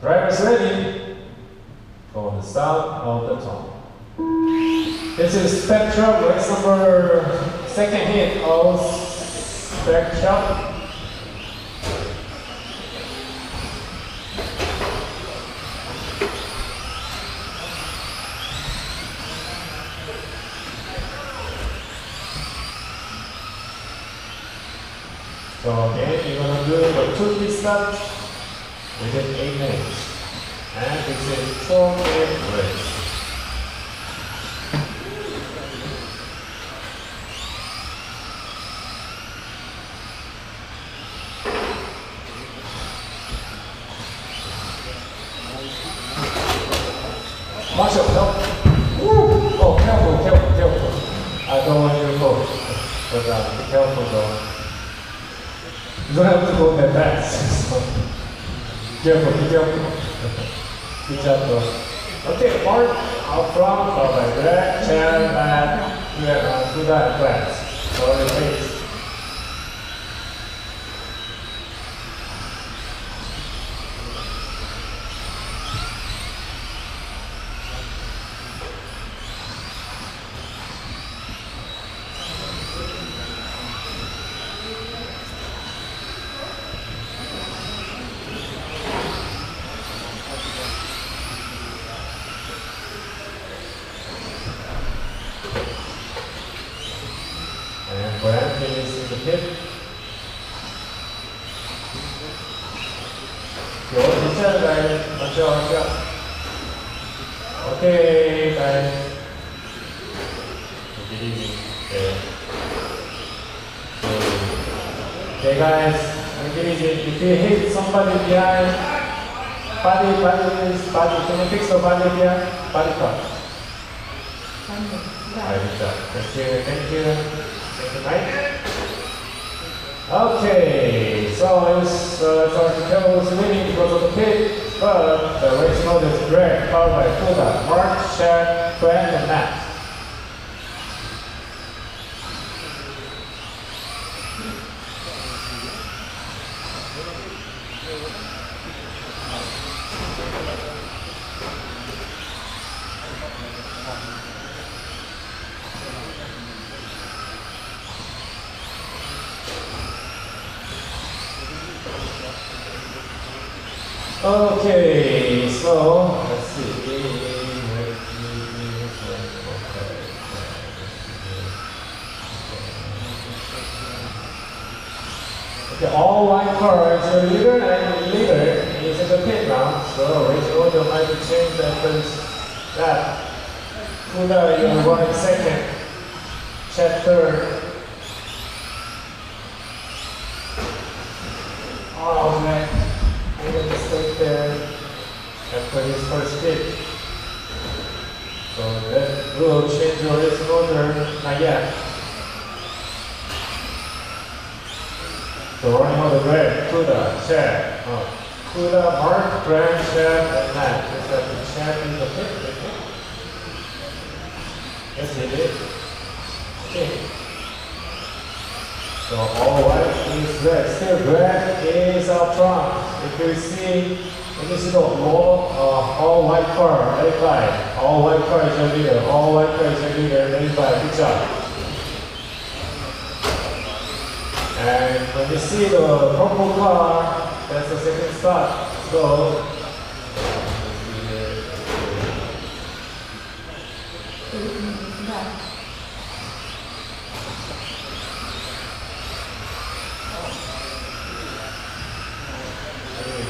Drivers ready for the start of the tone. This is Spec race number second hit of Spec. So again, you're gonna do the 2 start within 8 minutes. And this is 4-minute race. Marshall, help. Woo! Oh, careful. I don't want you to go. But be careful though. You don't have to go that fast. So. Be careful. Good job though. Okay, Mark out front, followed by Greg, Chan, and we have Suda and Clarence. So it takes. And Brand finishes in the pit. Good, 괜찮아, guys. Watch out. Okay, guys. Take it easy. Okay, guys. Take it easy. If you hit somebody behind, body, can you fix the body behind? Body cut. Alright, good job. Thank you. Right? Okay, so it's was winning because of the pit, but the race mode is Greg, followed by Fuda, Mark, Shaq, Brand, and Matt. Okay, so let's see. Okay, all white cars, your leader and leader is in the pit now, so race order might change that. Fuda, you're running second. Chet third. Oh man. Made a mistake there after his first hit. So that will change your race order, not yet. So running on the red, Kuda, Chad. Kuda, Mark, Brand, Chad, and Matt. Just have to Chad in the pit, I think. Yes, he did. Okay. So all white is red. Still Greg is out front. If you see the all white car, 85. All white car is your leader. All white car is your leader, 85. Good job. And when you see the purple car, that's the second start. So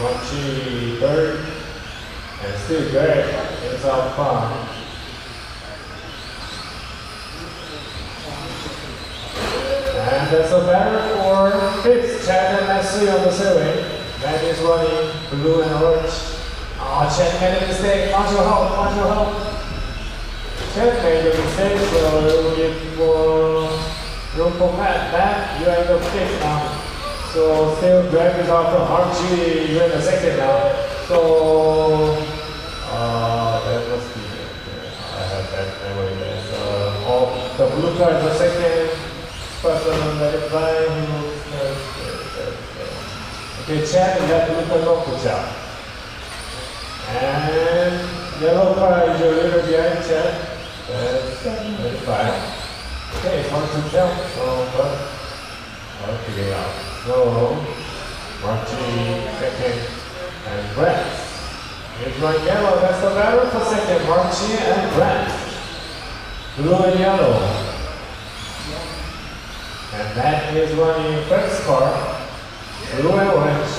1G third, and still Greg is out front. And that's a battle for fifth. Chad and Leslie on the seven. Matt is running blue and orange. Chad made a mistake. Want your help. Chad made a mistake, so we'll give more room for Matt. Matt, you are in the fifth now. So still Greg is out from RG, you're in the second now. So that must be I have that memory there. So the blue car is the second person on the line. Okay, Chad, you have to look at good job. And yellow card is your leader behind Chad. That's 25. Okay, it's 1 to count. So, but I'll figure it out. So, Marchi second and Brent. Here's one yellow. That's the battle for second. Marchi and Brent. Blue and yellow. And that is running first car. Blue and orange.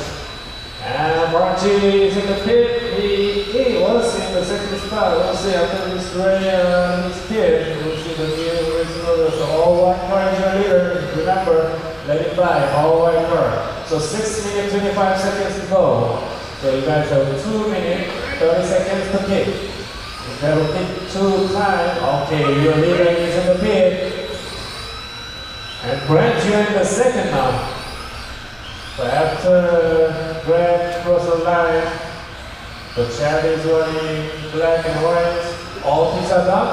And Marchi is in the pit. He was in the second spot. We'll see after this gray his pit. We'll see the new original. So all white car is your leader. Remember, let it fly. All white car. So 6 minutes 25 seconds to go. So you guys have 2 minutes 30 seconds to pit. If you have a pit 2 time, okay, your leader is in the pit. And Brent, you're in the second now. So after Brent crosses the line, the chat is running black and white. All pits are done.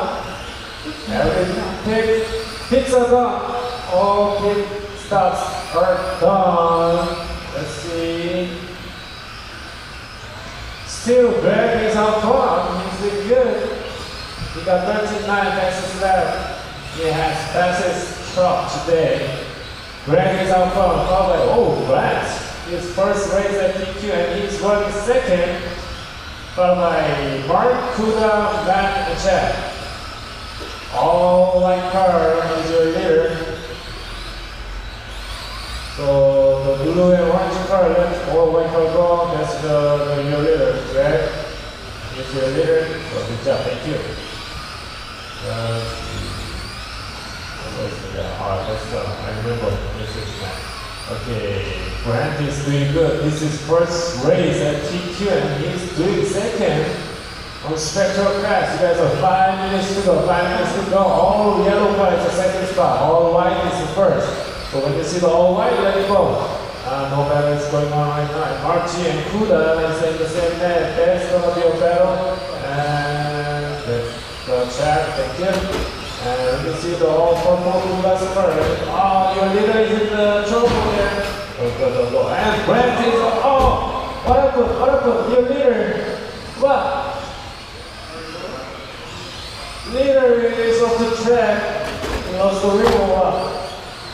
Every pits are done. All pit stops are done. Let's see. Still, Greg is out front. He's doing good. He got 13.9 fastest lap. He has fastest truck today. Greg is out front. Probably, oh, Brent. His first race at DQ and he's running second. Followed by Mark, Kuda, Matt, and Chad. All white car is your leader. So the blue and orange car left, all white car go. That's your leader, right? It's your leader. So good job, thank you. I remember this is that. Okay, Brent is doing good. This is first race at TQ and he's doing second on Spectral Class. You guys have 5 minutes to go, 5 minutes to go. All yellow car is the second spot, all white is the first. So when you see the all white, let it go. No balance going on right now. Marchi and Kuda is in the same net. That's gonna be a battle. And the chat, thank you. And you see the all purple Kuda's first. Oh, your leader is in the trouble there. And Brent is, oh, what happened? Your leader, what? Leader is off the track. He lost the rim or what?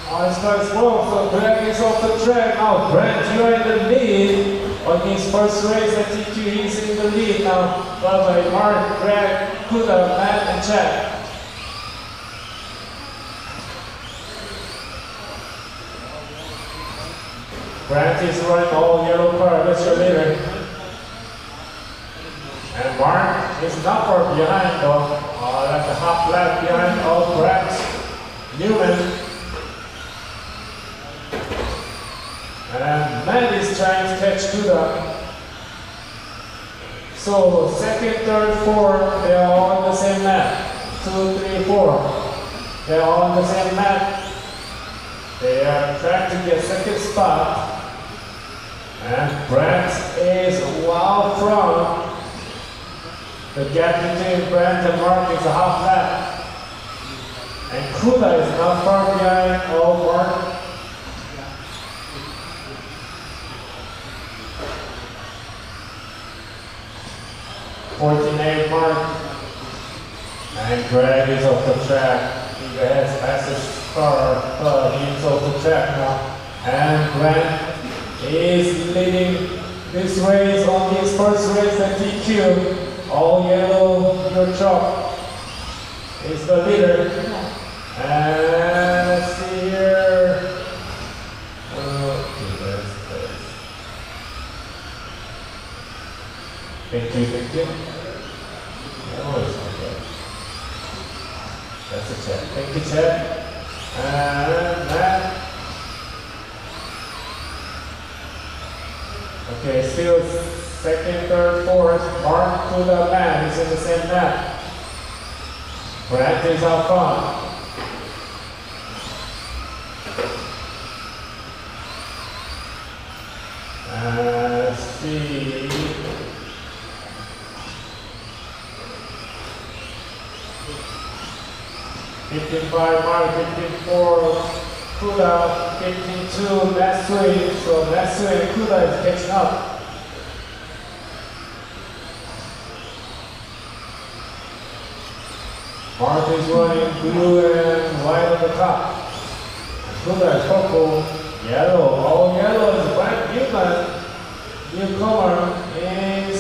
Oh, this car is wrong, so Greg is off the track. Now, Brent, you are in the lead. On his first race at TQ, he's in the lead now. Followed by Mark, Greg, Kuda, Matt, and Chad. Brent is running all yellow car, that's your leader. And Mark is not far behind though. That's a half lap behind all Brent. Newman. And Matt is trying to catch Kuda. So second, third, fourth, they're all on the same map. 2, 3, 4. They're all on the same map. They are trying to get second spot. And Brent is well front. The gap between Brent and Mark is a half lap. And Kuda is not far behind all Mark. .48 Mark. And Greg is off the track. He has fastest car, but he's off the track now. And Brent is leading this race on his first race at DQ. All yellow, your truck is the leader. And let's see here. Thank you. Oh, it's okay. That's a check. Thank you, Chad. And Matt. Okay, still second, third, fourth. Mark to the man is in the same map. Brent is out front. Let's see. 15.5 Mark, 15.4 Kuda, 15.2 Matsui. So Matsui and Kuda is catching up. Mark is running blue and white on the top. Buddha is purple, yellow. All yellow is Brad Newman. Newcomer is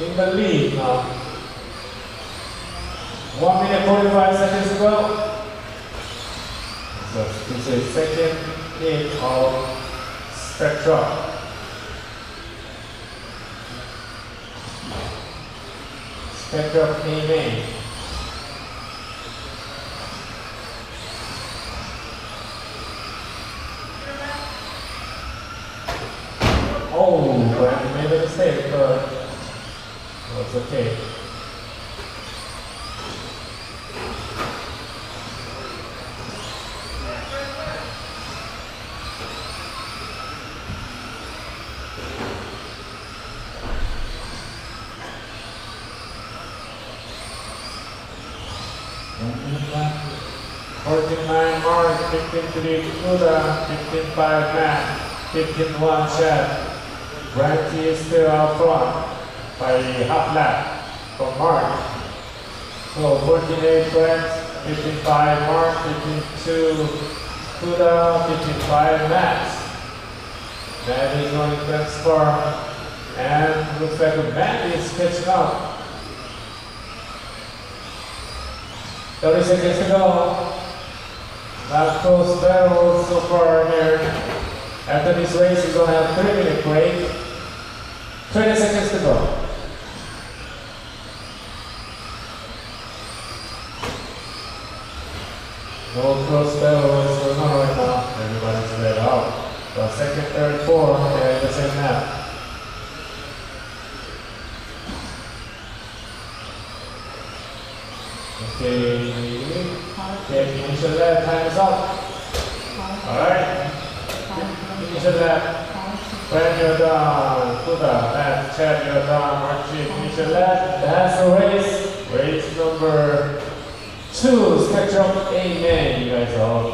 in the lead now. 1 minute 45 seconds to go. So this is second hit of Spectrum. Spectrum aiming. Oh, but I made a mistake, but it's okay. Mark, 15-3 Buddha, 15-5 Matt, 15-1 Chad. Brent is still out front by half lap from Mark. So 14-8 Brent, 15-5 Mark, 15-2 Buddha, 15-5 Matt. Matt is running Brent's car, and looks like Matt is catching up. 30 seconds to go. Last close battle so far here. After this race, we're going to have 3-minute break. 20 seconds to go. No close battle is going on right now. Everybody's laid out. The second, third, fourth, they're in the same lap. Okay, initial lap, time is up. Alright, initial lap. When you're done, Buddha, Matt, Chad, you're done, Archie, initial lap. That's the race. Race number 2, Spectrum Amen. You guys are all